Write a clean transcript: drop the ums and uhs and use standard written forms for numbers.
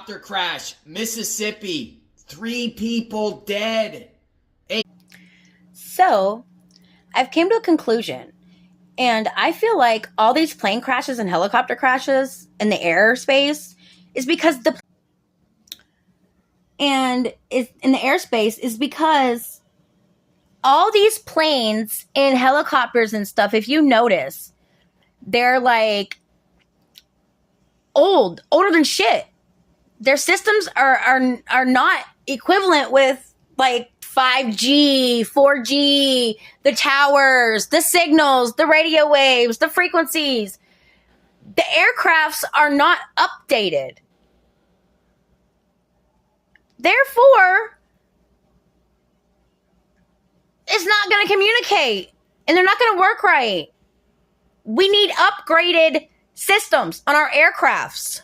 helicopter crash, Mississippi. 3 people dead. So, I've came to a conclusion. And I feel like all these plane crashes and helicopter crashes in the airspace is because all these planes and helicopters and stuff, if you notice, they're like older than shit. Their systems are not equivalent with like 5G, 4G, the towers, the signals, the radio waves, the frequencies. The aircrafts are not updated. Therefore, it's not going to communicate and they're not going to work right. We need upgraded systems on our aircrafts.